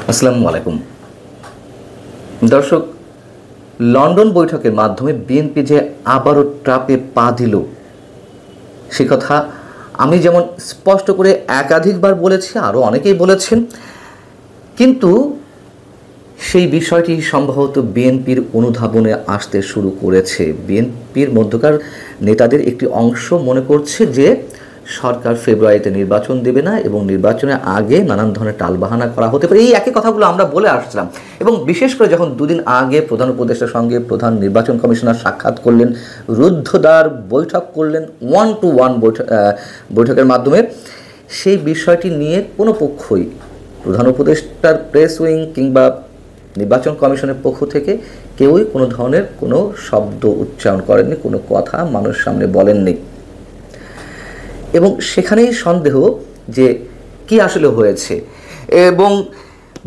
আসসালামু আলাইকুম দর্শক, লন্ডন বৈঠকের মাধ্যমে বিএনপি যে আবারও ট্রাপে পা দিল সে কথা আমি যেমন স্পষ্ট করে একাধিকবার বলেছি, আরও অনেকেই বলেছেন, কিন্তু সেই বিষয়টি সম্ভবত বিএনপির অনুধাবনে আসতে শুরু করেছে। বিএনপির মধ্যকার নেতাদের একটি অংশ মনে করছে যে সরকার ফেব্রুয়ারিতে নির্বাচন দেবে না এবং নির্বাচনের আগে নানান ধরনের টালবাহানা করা হতে পারে। এই একই কথাগুলো আমরা বলে আসছিলাম এবং বিশেষ করে যখন দুদিন আগে প্রধান উপদেষ্টার সঙ্গে প্রধান নির্বাচন কমিশনার সাক্ষাৎ করলেন, রুদ্ধদ্বার বৈঠক করলেন, 1-to-1 বৈঠকের মাধ্যমে সেই বিষয়টি নিয়ে কোনো পক্ষই প্রধান উপদেষ্টার প্রেস উইং কিংবা নির্বাচন কমিশনের পক্ষ থেকে কেউই কোনো ধরনের কোনো শব্দ উচ্চারণ করেননি, কোনো কথা মানুষের সামনে বলেননি। এবং সেখানেই সন্দেহ যে কি আসলে হয়েছে। এবং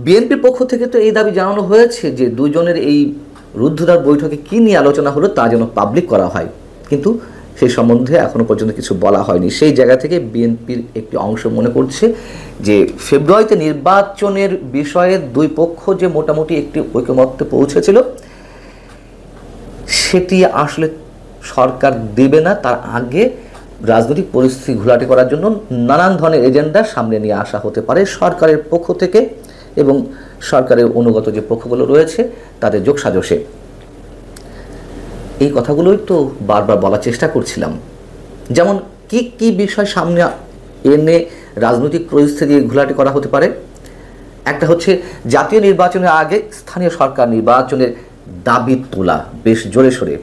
বিএনপির পক্ষ থেকে তো এই দাবি জানানো হয়েছে যে দুজনের এই রুদ্ধদ্বার বৈঠকে কী নিয়ে আলোচনা হলো তা যেন পাবলিক করা হয়, কিন্তু সেই সম্বন্ধে এখনও পর্যন্ত কিছু বলা হয়নি। সেই জায়গা থেকে বিএনপির একটি অংশ মনে করছে যে ফেব্রুয়ারিতে নির্বাচনের বিষয়ে দুই পক্ষ যে মোটামুটি একটি ঐকমত্যে পৌঁছেছিল সেটি আসলে সরকার দেবে না, তার আগে রাজনৈতিক পরিস্থিতি ঘোলাটে করার জন্য নানান ধরনের এজেন্ডা সামনে নিয়ে আসা হতে পারে সরকারের পক্ষ থেকে এবং সরকারের অনুগত যে পক্ষগুলো রয়েছে তাদের যোগসাজশে। এই কথাগুলোই তো বারবার বলার চেষ্টা করছিলাম, যেমন কি কি বিষয় সামনে এনে রাজনৈতিক পরিস্থিতি ঘোলাটে করা হতে পারে। একটা হচ্ছে জাতীয় নির্বাচনের আগে স্থানীয় সরকার নির্বাচনের দাবি তোলা বেশ জোরে সোরে।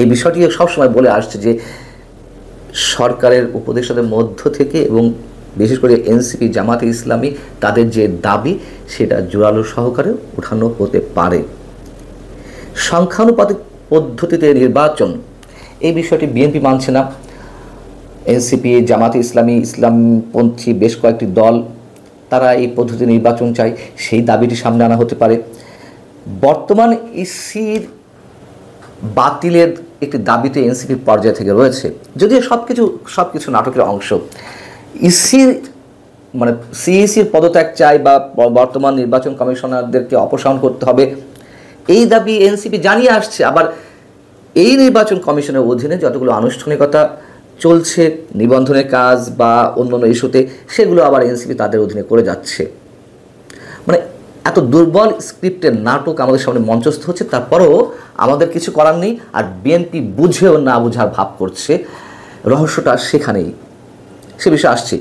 এই বিষয়টি সবসময় বলে আসছে যে সরকারের উপদেষ্টাদের মধ্য থেকে এবং বিশেষ করে এনসিপি, জামাতে ইসলামী তাদের যে দাবি সেটা জোরালো সহকারে উঠানো হতে পারে। সংখ্যানুপাতিক পদ্ধতিতে নির্বাচন, এই বিষয়টি বিএনপি মানছে না। এনসিপি, জামাতে ইসলামী, ইসলামপন্থী বেশ কয়েকটি দল তারা এই পদ্ধতি নির্বাচন চায়, সেই দাবিটি সামনে আনা হতে পারে। বর্তমান ইসির বাতিলের একটি দাবিতে এনসিপির পর্যায় থেকে রয়েছে, যদিও সব কিছু নাটকের অংশ। ইসির মানে সিইসির পদত্যাগ চাই বা বর্তমান নির্বাচন কমিশনারদেরকে অপসারণ করতে হবে, এই দাবি এনসিপি জানিয়ে আসছে। আবার এই নির্বাচন কমিশনের অধীনে যতগুলো আনুষ্ঠানিকতা চলছে, নিবন্ধনের কাজ বা অন্যান্য ইস্যুতে, সেগুলো আবার এনসিপি তাদের অধীনে করে যাচ্ছে। মানে এত দুর্বল স্ক্রিপ্টের নাটক আমাদের সামনে মঞ্চস্থ হচ্ছে, তারপরেও আমাদের কিছু করার নেই। আর বিএনপি বুঝেও না বুঝার ভাব করছে, রহস্যটা সেখানেই। সে বিষয়ে আসছে।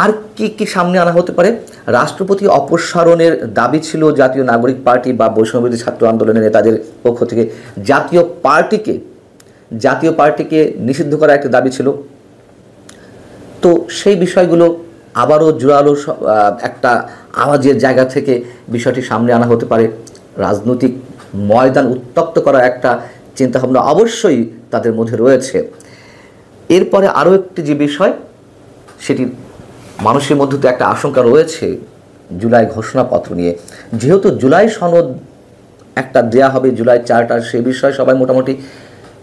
আর কি কি সামনে আনা হতে পারে। রাষ্ট্রপতি অপসারণের দাবি ছিল জাতীয় নাগরিক পার্টি বা বৈষম্যবিরোধী ছাত্র আন্দোলনের নেতাদের পক্ষ থেকে। জাতীয় পার্টিকে নিষিদ্ধ করা একটা দাবি ছিল। তো সেই বিষয়গুলো আবারও জোরালো একটা আওয়াজের জায়গা থেকে বিষয়টি সামনে আনা হতে পারে। রাজনৈতিক ময়দান উত্তপ্ত করা একটা চিন্তাভাবনা অবশ্যই তাদের মধ্যে রয়েছে। এরপরে আরও একটি যে বিষয়, সেটি মানুষের মধ্যে তো একটা আশঙ্কা রয়েছে জুলাই ঘোষণাপত্র নিয়ে। যেহেতু জুলাই সনদ একটা দেয়া হবে, জুলাই চার্টার, সে বিষয়ে সবাই মোটামুটি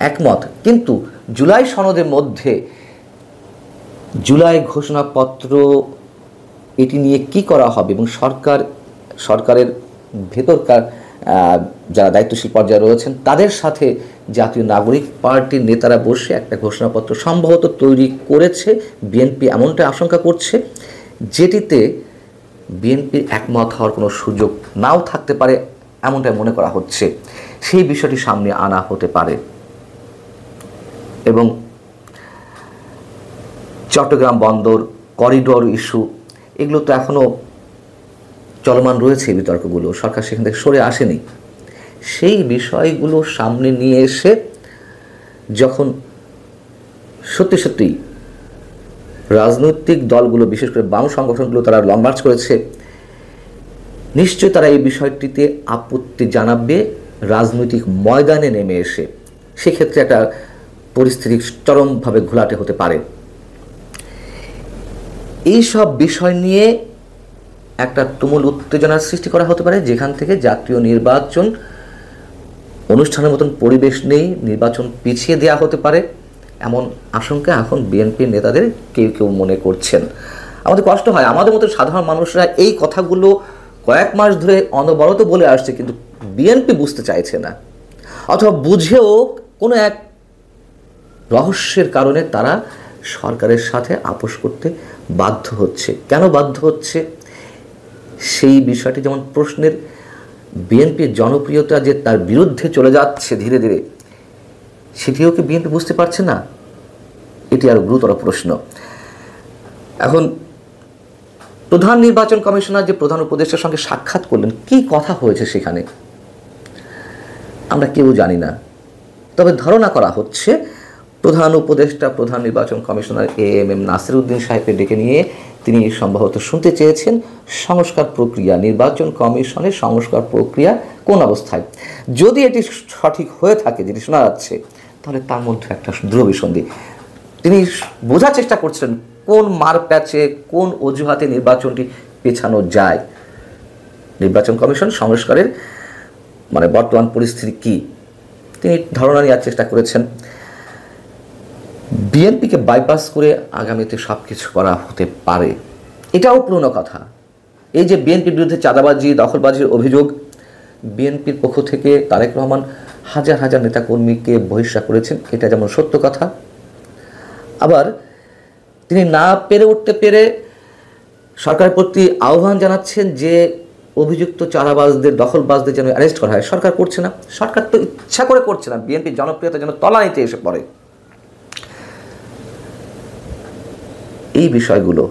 একমত, কিন্তু জুলাই সনদের মধ্যে জুলাই ঘোষণাপত্র এটি নিয়ে কি করা হবে এবং সরকারের ভেতরকার যারা দায়িত্বশীল পর্যায়ে রয়েছেন তাদের সাথে জাতীয় নাগরিক পার্টির নেতারা বসে একটা ঘোষণাপত্র সম্ভবত তৈরি করেছে। বিএনপি এমনটা আশঙ্কা করছে, যেটিতে বিএনপির একমত হওয়ার কোনো সুযোগ নাও থাকতে পারে, এমনটাই মনে করা হচ্ছে। সেই বিষয়টি সামনে আনা হতে পারে। এবং চট্টগ্রাম বন্দর করিডোর ইস্যু, এগুলো তো এখনও চলমান রয়েছে বিতর্কগুলো, সরকার সেখান থেকে সরে আসেনি। সেই বিষয়গুলো সামনে নিয়ে এসে যখন সত্যি সত্যি রাজনৈতিক দলগুলো, বিশেষ করে বাম সংগঠনগুলো তারা লং মার্চ করেছে, নিশ্চয়ই তারা এই বিষয়টিতে আপত্তি জানাবে রাজনৈতিক ময়দানে নেমে এসে। সেক্ষেত্রে একটা পরিস্থিতি চরমভাবে ঘোলাটে হতে পারে। এই সব বিষয় নিয়ে একটা তুমুল উত্তেজনার সৃষ্টি করা হতে পারে, যেখান থেকে জাতীয় নির্বাচন অনুষ্ঠানের মতন পরিবেশ নেই, নির্বাচন পিছিয়ে দেওয়া হতে পারে, এমন আশঙ্কা এখন বিএনপির নেতাদের কেউ কেউ মনে করছেন। আমাদের কষ্ট হয়, আমাদের মতো সাধারণ মানুষরা এই কথাগুলো কয়েক মাস ধরে অনবরত বলে আসছে, কিন্তু বিএনপি বুঝতে চাইছে না, অথবা বুঝেও কোনো এক রহস্যের কারণে তারা সরকারের সাথে আপোষ করতে বাধ্য হচ্ছে। কেন বাধ্য হচ্ছে সেই বিষয়টি যেমন প্রশ্নের, বিএনপির জনপ্রিয়তা যে তার বিরুদ্ধে চলে যাচ্ছে ধীরে ধীরে, সেটিও কি বিএনপি বুঝতে পারছে না? এটি আরও গুরুতর প্রশ্ন। এখন প্রধান নির্বাচন কমিশনার যে প্রধান উপদেষ্টার সঙ্গে সাক্ষাৎ করলেন, কি কথা হয়েছে সেখানে আমরা কেউ জানি না, তবে ধারণা করা হচ্ছে প্রধান উপদেষ্টা প্রধান নির্বাচন কমিশনার এএমএম নাসির উদ্দিন সাহেবকে ডেকে নিয়ে তিনি সম্ভবত শুনতে চেয়েছেন সংস্কার প্রক্রিয়া, নির্বাচন কমিশনের সংস্কার প্রক্রিয়া কোন অবস্থায়। যদি এটি সঠিক হয়ে থাকে, যেটি শোনা যাচ্ছে, তাহলে তার মধ্যে একটা দৃঢ়বিসন্ধি। তিনি বোঝার চেষ্টা করছেন কোন মার প্যাচে, কোন অজুহাতে নির্বাচনটি পেছানো যায়। নির্বাচন কমিশন সংস্কারের মানে বর্তমান পরিস্থিতি কি, তিনি ধারণা নেওয়ার চেষ্টা করেছেন। বিএনপিকে বাইপাস করে আগামীতে সব কিছু করা হতে পারে, এটাও পুরনো কথা। এই যে বিএনপির বিরুদ্ধে চাঁদাবাজি, দখলবাজির অভিযোগ, বিএনপির পক্ষ থেকে তারেক রহমান হাজার হাজার নেতাকর্মীকে বহিষ্কার করেছেন, এটা যেমন সত্য কথা। আবার তিনি না পেরে উঠতে পেরে সরকারের প্রতি আহ্বান জানাচ্ছেন যে অভিযুক্ত চাঁদাবাজদের, দখলবাজদের যেন অ্যারেস্ট করা হয়। সরকার করছে না, সরকার তো ইচ্ছা করে করছে না, বিএনপির জনপ্রিয়তা যেন তলানিতে এসে পড়ে। এই বিষয়গুলো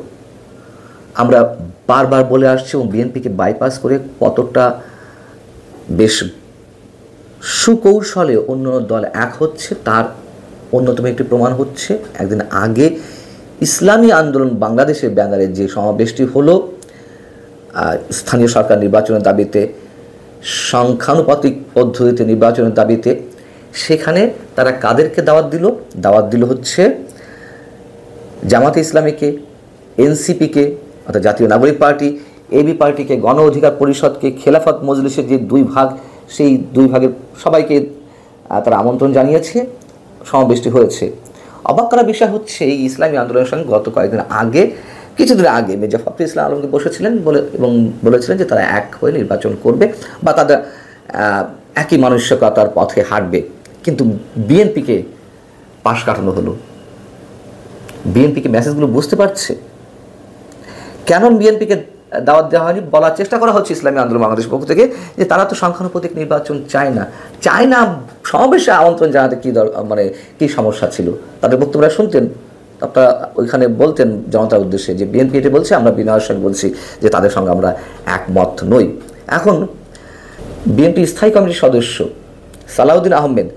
আমরা বারবার বলে আসছি এবং বিএনপিকে বাইপাস করে কতটা বেশ সুকৌশলে অন্য দল এক হচ্ছে তার অন্যতম একটি প্রমাণ হচ্ছে একদিন আগে ইসলামী আন্দোলন বাংলাদেশের ব্যানারে যে সমাবেশটি হলো স্থানীয় সরকার নির্বাচনের দাবিতে, সংখ্যানুপাতিক পদ্ধতিতে নির্বাচনের দাবিতে, সেখানে তারা কাদেরকে দাওয়াত দিল হচ্ছে জামাতে ইসলামীকে, এনসিপিকে অর্থাৎ জাতীয় নাগরিক পার্টি, এবি পার্টিকে, গণ অধিকার পরিষদকে, খেলাফত মজলিসের যে দুই ভাগ, সেই দুই ভাগের সবাইকে তারা আমন্ত্রণ জানিয়েছে। সমাবেশটি হয়েছে। অবাক করার বিষয় হচ্ছে এই ইসলামী আন্দোলনের সঙ্গে গত কয়েকদিন আগে, কিছুদিন আগে মির্জা ফখরুল ইসলাম আলমগীর বসেছিলেন এবং বলেছিলেন যে তারা এক হয়ে নির্বাচন করবে বা তাদের একই মানসিকতার পথে হাঁটবে, কিন্তু বিএনপিকে পাশ কাটানো হলো। বিএনপিকে মেসেজগুলো বুঝতে পারছে কেন বিএনপিকে দাওয়াত দেওয়া হয়নি? বলার চেষ্টা করা হচ্ছে ইসলামী আন্দোলন বাংলাদেশের পক্ষ থেকে যে তারা তো সংখ্যানুপাতিক নির্বাচন চায় না। সমাবেশে আমন্ত্রণ জানাতে কি সমস্যা ছিল? তাদের বক্তব্যটা শুনতেন, আপনারা ওইখানে বলতেন জনতার উদ্দেশ্যে যে বিএনপি এটি বলছে, আমরা বিনয়ের সঙ্গে বলছি যে তাদের সঙ্গে আমরা একমত নই। এখন বিএনপি স্থায়ী কমিটির সদস্য সালাউদ্দিন আহমেদ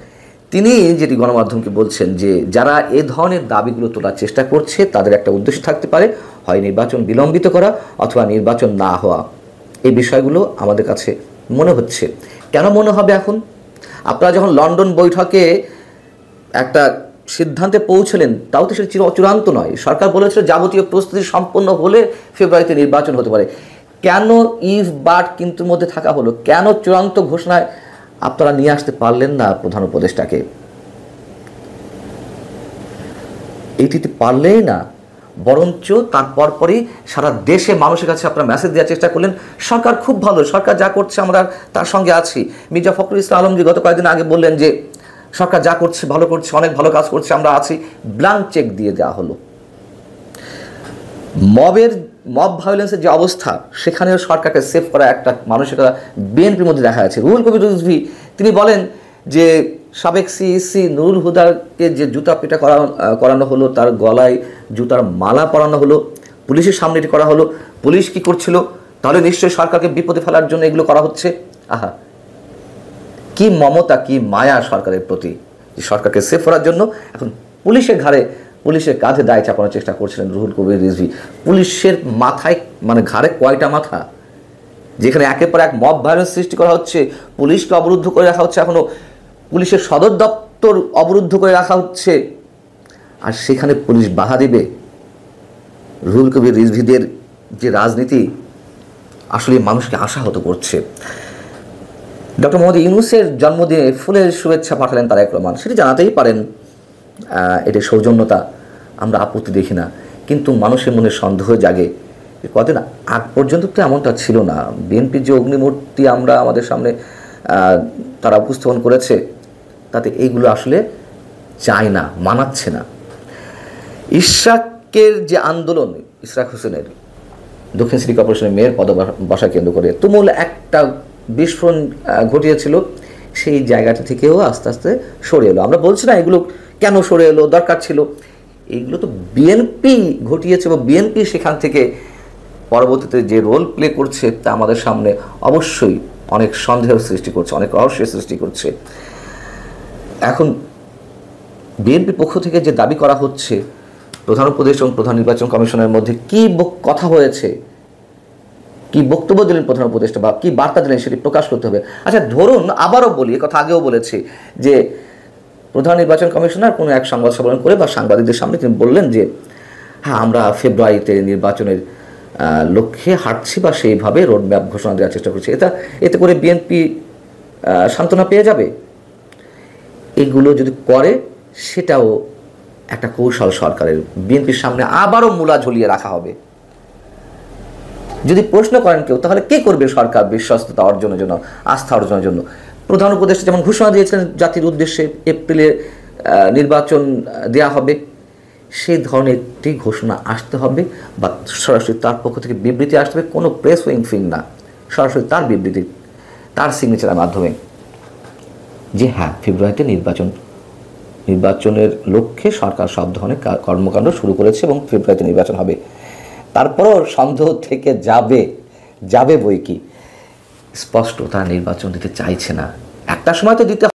তিনি যেটি গণমাধ্যমকে বলছেন যে যারা এ ধরনের দাবিগুলো তোলার চেষ্টা করছে তাদের একটা উদ্দেশ্য থাকতে পারে, হয় নির্বাচন বিলম্বিত করা অথবা নির্বাচন না হওয়া। এই বিষয়গুলো আমাদের কাছে মনে হচ্ছে। কেন মনে হবে? এখন আপনারা যখন লন্ডন বৈঠকে একটা সিদ্ধান্তে পৌঁছলেন, তাও তো সেটা চূড়ান্ত নয়। সরকার বলেছিল যাবতীয় প্রস্তুতি সম্পন্ন হলে ফেব্রুয়ারিতে নির্বাচন হতে পারে। কেন ইফ বাট কিন্তুর মধ্যে থাকা হলো? কেন চূড়ান্ত ঘোষণায় আপনারা নিয়ে আসতে পারলেন না প্রধান উপদেষ্টাকে? এইটিতে পারলেই না, বরঞ্চ তার পরই সারা দেশে মানুষের কাছে আপনারা মেসেজ দেওয়ার চেষ্টা করলেন সরকার খুব ভালো, সরকার যা করছে আমরা তার সঙ্গে আছি। মির্জা ফখরুল ইসলাম আলমগীর গত কয়েকদিন আগে বললেন যে সরকার যা করছে ভালো করছে, অনেক ভালো কাজ করছে, আমরা আছি। ব্ল্যাঙ্ক চেক দিয়ে দেওয়া হলো। মব ভায়োলেন্সের যে অবস্থা, সেখানেও সরকারকে সেভ করা একটা মানসিকতা বিএনপির মধ্যে দেখা যাচ্ছে। রুহুল কবির রিজভী তিনি বলেন যে সাবেক সিইসি নুরুল হুদাকে যে জুতা পেটা করানো হলো, তার গলায় জুতার মালা পরানো হলো, পুলিশের সামনে এটি করা হলো। পুলিশ কি করছিল? তাহলে নিশ্চয়ই সরকারকে বিপদে ফেলার জন্য এগুলো করা হচ্ছে। আহা, কি মমতা, কি মায়া সরকারের প্রতি, যে সরকারকে সেভ করার জন্য এখন পুলিশের কাঁধে দায় চাপানোর চেষ্টা করছিলেন রুহুল কবির রিজভী। পুলিশের মাথায় ঘাড়ে কয়টা মাথা? যেখানে একের পর এক মব ভায়োলেন্স সৃষ্টি করা হচ্ছে, পুলিশকে অবরুদ্ধ করে রাখা হচ্ছে, এখনো পুলিশের সদর দপ্তর অবরুদ্ধ করে রাখা হচ্ছে, আর সেখানে পুলিশ বাধা দেবে? রুহুল কবির রিজভীদের যে রাজনীতি আসলে মানুষকে আশাহত করছে। ডক্টর মোহাম্মদ ইউনূসের জন্মদিনে ফুলের শুভেচ্ছা পাঠালেন তারেক রহমান, সেটি জানাতেই পারেন, এটি সৌজন্যতা, আমরা আপত্তি দেখি না। কিন্তু মানুষের মনে সন্দেহ জাগে কদিন আগ পর্যন্ত তো এমনটা ছিল না। বিএনপির যে অগ্নিমূর্তি আমরা আমাদের সামনে তারা উপস্থাপন করেছে, তাতে এইগুলো আসলে চায় না, মানাচ্ছে না। ইশরাকের যে আন্দোলন, ইশরাক হোসেনের দক্ষিণ সিটি কর্পোরেশনের মেয়র পদবাসা কেন্দ্র করে তুমুল একটা বিস্ফোরণ ঘটিয়েছিল, সেই জায়গাটা থেকেও আস্তে আস্তে সরে এলো। আমরা বলছি না এগুলো কেন সরে এলো, দরকার ছিল, এগুলো তো বিএনপি ঘটিয়েছে বা বিএনপি সেখান থেকে পরবর্তীতে যে রোল প্লে করছে তা আমাদের সামনে অবশ্যই অনেক সন্দেহের সৃষ্টি করছে, অনেক রহস্যের সৃষ্টি করছে। এখন বিএনপির পক্ষ থেকে যে দাবি করা হচ্ছে প্রধান উপদেষ্টা এবং প্রধান নির্বাচন কমিশনের মধ্যে কী কথা হয়েছে, কি বক্তব্য দিলেন প্রধান উপদেষ্টা বা কি বার্তা দিলেন, সেটি প্রকাশ করতে হবে। আচ্ছা ধরুন, আবারও বলি, এ কথা আগেও বলেছি, যে প্রধান নির্বাচন কমিশনার কোনো এক সংবাদ সম্মেলন করে বা সাংবাদিকদের সামনে তিনি বললেন যে হ্যাঁ আমরা ফেব্রুয়ারিতে নির্বাচনের লক্ষ্যে হাঁটছি বা সেইভাবে রোডম্যাপ ঘোষণা দেওয়ার চেষ্টা করছি, এতে করে বিএনপি সান্ত্বনা পেয়ে যাবে। এগুলো যদি করে সেটাও একটা কৌশল সরকারের, বিএনপির সামনে আবারও মূলা ঝুলিয়ে রাখা হবে। যদি প্রশ্ন করেন কেউ, তাহলে কে করবে সরকার বিশ্বস্ততা অর্জনের জন্য, আস্থা অর্জনের জন্য? প্রধান উপদেষ্টা যেমন ঘোষণা দিয়েছিলেন জাতির উদ্দেশ্যে এপ্রিলে নির্বাচন দেয়া হবে, সেই ধরনের একটি ঘোষণা আসতে হবে বা সরাসরি তার পক্ষ থেকে বিবৃতি আসতে হবে, কোনো প্রেস উইং না, সরাসরি তার বিবৃতি, তার সিগনেচারের মাধ্যমে যে হ্যাঁ ফেব্রুয়ারিতে নির্বাচনের লক্ষ্যে সরকার সব ধরনের কর্মকাণ্ড শুরু করেছে এবং ফেব্রুয়ারিতে নির্বাচন হবে। তারপরও সন্দেহ থেকে যাবে বই কি, স্পষ্ট তারা নির্বাচন দিতে চাইছে না। একটা সময় তো দিতে